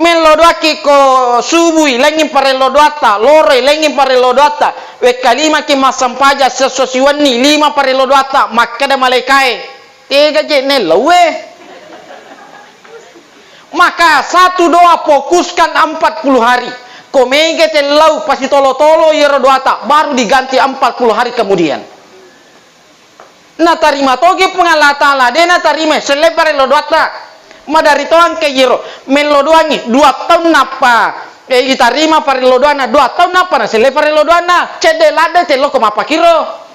melodoaki ko subui lengin pare lodoata lore lengin pare lodoata we kalima ki masampaja sesosiwani 5 pare lodoata makada malaikai tega je ne lawe maka satu doa fokuskan 40 hari komenge telau pasti tolo-tolo ya rodoata baru diganti 40 hari kemudian na tarima toge pengalatala dena tarima selepare lodoata madari toan ke jiro melodoangi 2 tahun napa itarima pare lodoana 2 tahun napa na sele pare lodoana cede lade telo koma pakiro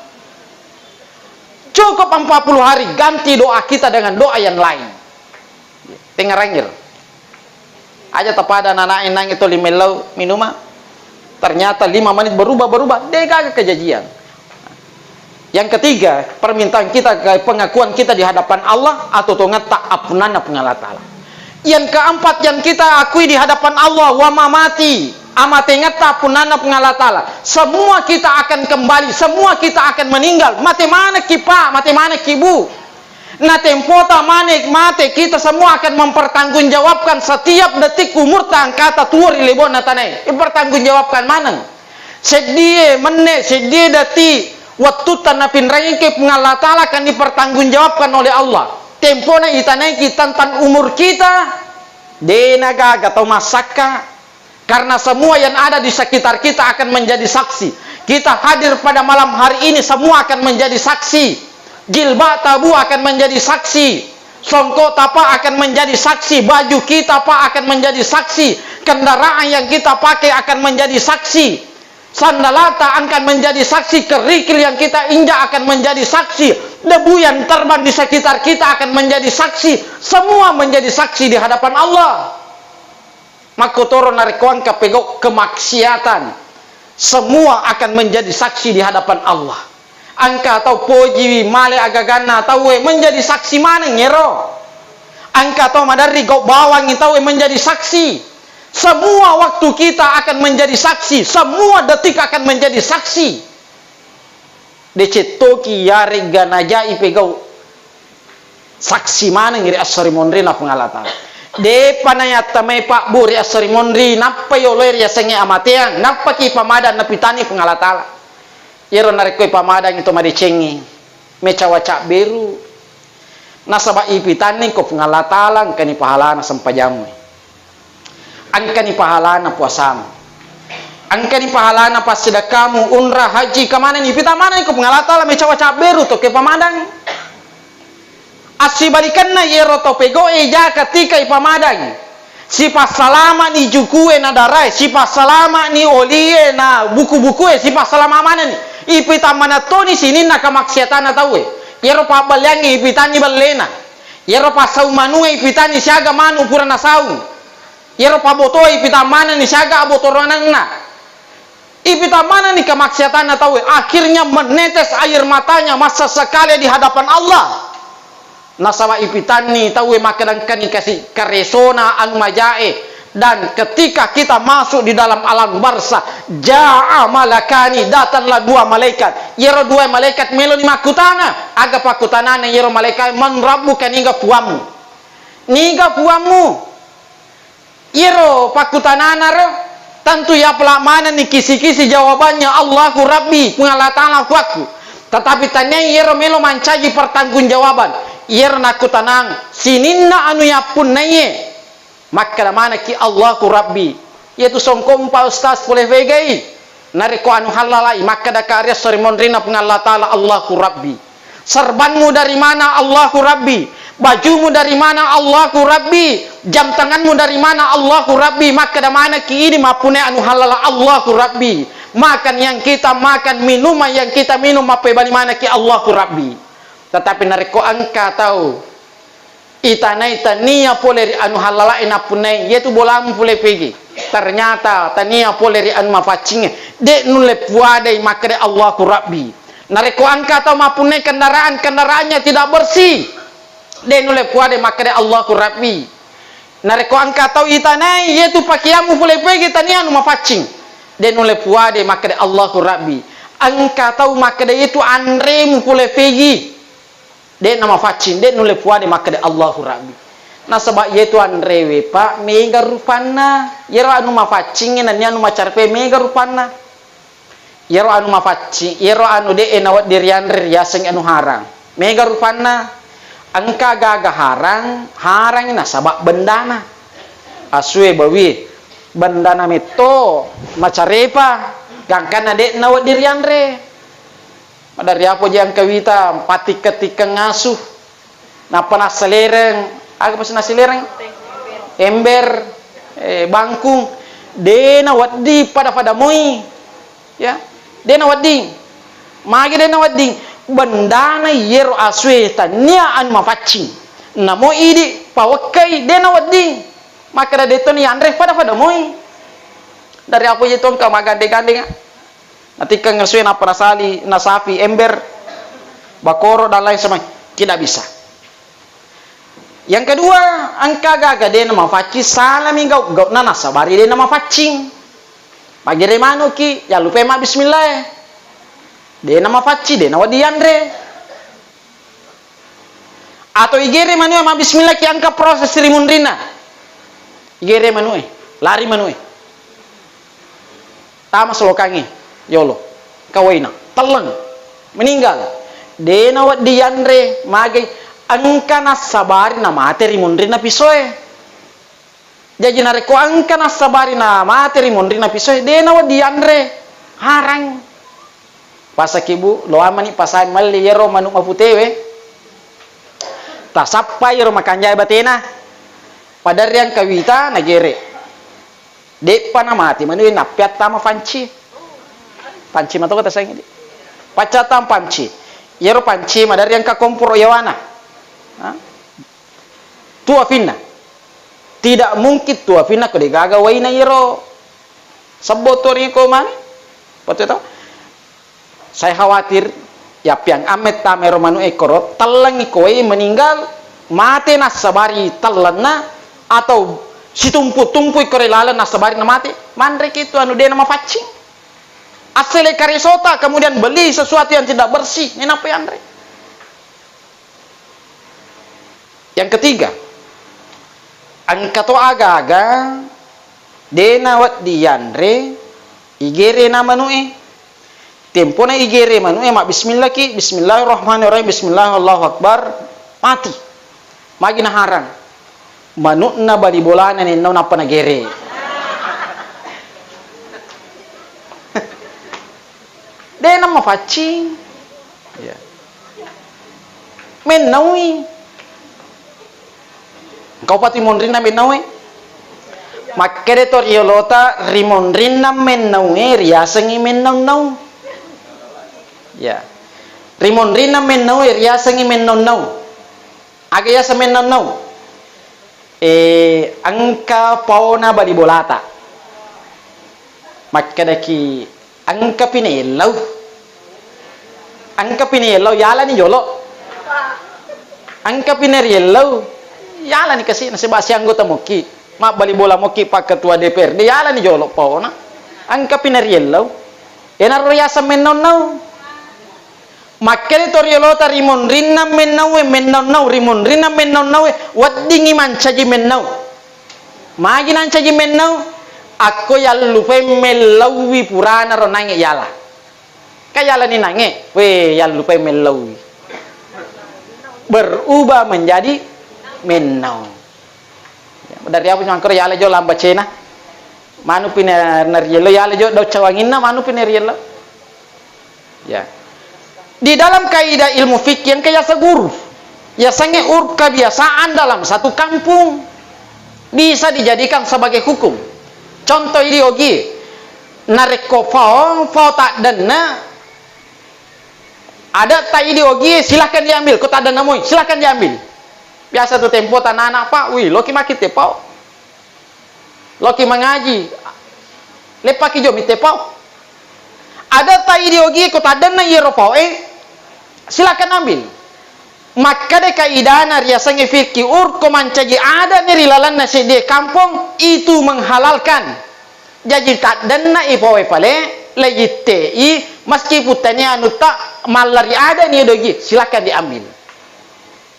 cukup 40 hari ganti doa kita dengan doa yang lain tengarangir aja tapada anak enang itu limelau minuma ternyata 5 menit berubah dega kejadian. Yang ketiga, permintaan kita, pengakuan kita di hadapan Allah atau tongat tak apnana pengala taala. Yang keempat yang kita akui di hadapan Allah wa mamati amatengat tak apnana pengala taala. Semua kita akan kembali, semua kita akan meninggal. Mate mana kipa, mate mana kibu. Na tempota manek mate kita semua akan mempertanggungjawabkan setiap detik umur tangkata tuur ilebon natanai. Mempertanggungjawabkan mana? Sedih menit, sedih detik. Waktu tanah pinrangin ke pengala taala akan dipertanggungjawabkan oleh Allah. Tempona itanai kita tentang umur kita denaga atau masaka karena semua yang ada di sekitar kita akan menjadi saksi. Kita hadir pada malam hari ini semua akan menjadi saksi. Jilbab tabu akan menjadi saksi. Songkok tapa akan menjadi saksi. Baju kita pak akan menjadi saksi. Kendaraan yang kita pakai akan menjadi saksi. Sandalata akan menjadi saksi, kerikil yang kita injak akan menjadi saksi, debu yang terbang di sekitar kita akan menjadi saksi, semua menjadi saksi di hadapan Allah. Makotoro narikuan kapegok kemaksiatan, semua akan menjadi saksi di hadapan Allah. Angka atau poji male agagana tahu menjadi saksi mana ngero. Angka atau madari gok bawang tahu menjadi saksi. Semua waktu kita akan menjadi saksi. Semua detik akan menjadi saksi. Decetoki yari ganajai pegau. Saksi mana ngiri asari mondri na pengalatan. De panayat tamay pak buri asari mondri. Napa yoler ya senge amateang. Napa ki pamadan na pitani pengalatala. Iro narikoi pamadan itu madicengi. Mecawacak beru. Nasaba ipitani ko pengalatalang kani pahala na sampajamui. angka ni pahala na puasamu, angka ni pahala na pasedekamu, umrah, haji, kemana ni pita mana ni ko pengalata lah mecawa caberu to ke pamadang asibalikan na yero to pego eja ketika ipamadang si pasalama ni jukue na darai, si pasalama ni olie na buku-buku si pasalama mana ni ipita mana to ni sini na kamaksiatan na tahu yero pa balyangi ipitani balena, yero pa sau manu ipitani siaga manu purana sau, yero pa boto ipita mana ni siaga abotoranan na ipita mana ni kamaksiatan na tahu, akhirnya menetes air matanya masa sekali di hadapan Allah. Nasaba ipitani tahu makanan kani kasih karesona anu majae, dan ketika kita masuk di dalam alam barzah jaa malakani, datanglah dua malaikat, yero dua malaikat melo ni makutana aga pakutanana yero malaikat man rabbuka niga puamu yero pakutanana ro tentu ya pelamana ni kisi-kisi jawabannya Allahu Rabbi pengalatala kuaku, tetapi tanya yero melo mancaji pertanggungjawaban yer naku tanang sininna anu yapun naye maka mana ki Allahu Rabbi yaitu songkom pa ustaz boleh vegai nariko anu halalai maka da karya sori monrina pengallah taala Allahu Rabbi, serbanmu dari mana Allahu Rabbi, bajumu dari mana Allahu Rabbi, jam tanganmu dari mana Allahu Rabbi, maka da mana ki ini mapune anu halala Allahu Rabbi, makan yang kita makan, minuman yang kita minum apa bani mana ki Allahu Rabbi. Tetapi nariko angka tahu itanai tania poleri anu halala inapunai yaitu bolamu pule pergi, ternyata tania poleri anu mafacinge dek nule puadai makade Allahu Rabbi. Nariko angka tahu mapunai kendaraannya tidak bersih dek nule puadai makade Allahu Rabbi. Nariko angka tahu itanai yaitu pakiamu pule pergi tania anu mafacing dek nule puadai makade Allahu Rabbi. Angka tahu makade itu andremu pule pergi dek nama facin dek nule puade makade Allahu Rabbi. Nah sebab yaitu andrewe pak mega rupana yero anu mafacing na anu macarpe mega rupana yero anu mafacing yero anu de enawat diriandre yaseng anu harang mega rupana angka gaga harang na sabab bendana asue bawi bendana meto macarepa gangkana de nawat diriandre dari apa yang kawita pati ketika ngasuh napa naselereng aga pas naselereng ember bangkung dena waddi pada moi ya dena waddi magi dena waddi bendana yero aswe tania an mafacing namo idi pawakai dena waddi maka da detoni andre pada moi dari apa yeton ka magande-gande nanti kan ngasui apa nasafi ember bakoro dan lain semacam tidak bisa. Yang kedua angka gaga dia nama faci salam ingau gau nana sabari dia nama facing pagi remano ki ya lupa mak bismillah dia nama faci dia nama diandre atau igere manu mak bismillah ki angka proses rimunrina igere manu lari manu tama solokangi yolo kawaina telang meninggal dena wat diandre magai angka nasabari na materi mondrina pisoe jadi nareko angka nasabari na materi mondrina pisoe dena wat diandre harang pasakibu lo amani pasai mali yero manu maputewe tasappa yero makanjay batena padar yang kawita nagere de panamati manu napiat tama fanci panci matau kata saya ini pacatam panci yero panci madari yang kakompuro yawana tua finna tidak mungkin tua finna ko digaga waina yero sabotori ko man patut saya khawatir ya piang amet tamero manu ekoro talangi koi meninggal mati nasabari talana atau si tumpu korelala nasabari na mati mandre itu anu dia nama facing asale karisota kemudian beli sesuatu yang tidak bersih ini apa yang andre. Yang ketiga angkato aga-aga dena wat diandre igere na manue tempo na igere manue mak bismillah ki bismillahirrahmanirrahim bismillah Allahu akbar mati magi na harang manuk na bali bolana ni na panagere mafacing. Ya. Menawi. Kau pati monrina menawi. Makere tor yolota rimonrina menawi riasangi menau. Ya. Rimonrina menawi riasangi menau. Agaya sa menau. Angka pauna bali bolata. Makere ki angka pinelaw. Angka pinelaw yala ni yolo. Angka pinerielaw yala ni kasi nasibasi anggota moki. Ma bali bola moki pak ketua DPRD yala ni yolo pauna. Angka pinerielaw. Enaro yasa menau. Makere toriolota rimon rinna menau rimon rinna menau waddingi mancaji menau. Magi nancaji menau. Ako yalupe melawi purana ro nange yala. Kayala ni nange, we yalupe melawi. Berubah menjadi menau. Ya, dari apa nyangkor yala jo lamba cena. Manu pinerielo yala jo do cawangina manu pinerielo. Ya. Di dalam kaidah ilmu fikih yang kaya seguru. Ya sange uruf kebiasaan dalam satu kampung bisa dijadikan sebagai hukum. Contoh ideologi nareko fao tak dana ada tak ideologi silahkan diambil kau tak dana moi silahkan diambil biasa tu tempo tanah anak pak wih loki makit tepau loki mengaji lepaki jomi tepau ada tak ideologi kau tak dana yero fao silahkan ambil maka de kaidana riasange fikih urko mancaji ada neri lalan nasi di kampung itu menghalalkan jadi tak dana ipowe pale legitei meski putanya anu tak malari ada ni dogi silakan diambil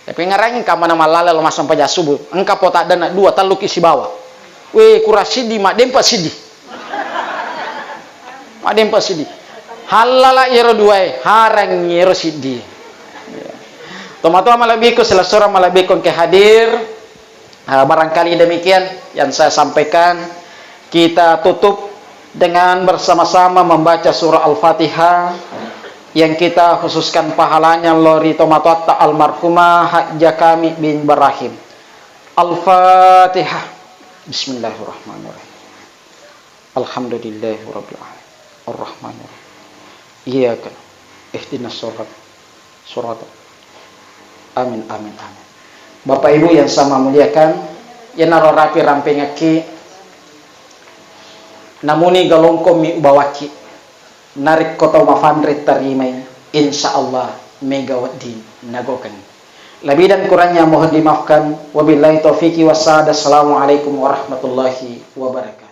tapi ngarang ka mana malala lo masam paja subuh engka po tak dana dua taluk isi bawa we kurasidi mak dempa sidi mak dempa sidi halala yero dua harang yero sidi teman-teman malabiko selasora malabiko ke hadir barangkali demikian yang saya sampaikan kita tutup dengan bersama-sama membaca surah Al-Fatihah yang kita khususkan pahalanya lori tomatotta almarhumah Hajjah kami bin Barahim. Al-Fatihah. Bismillahirrahmanirrahim. Alhamdulillahirabbil alamin. Arrahmanirrahim. Iyyaka ihdinas surat. Amin amin amin. Bapak Ibu yang sama muliakan, yang naro rapi rampingaki namuni galongko mi ubawaki narik kota mafandre tarimai insyaallah megawadin nagokan. Lebih dan kurangnya mohon dimaafkan. Wabillahi taufiki wassalam. Assalamualaikum warahmatullahi wabarakatuh.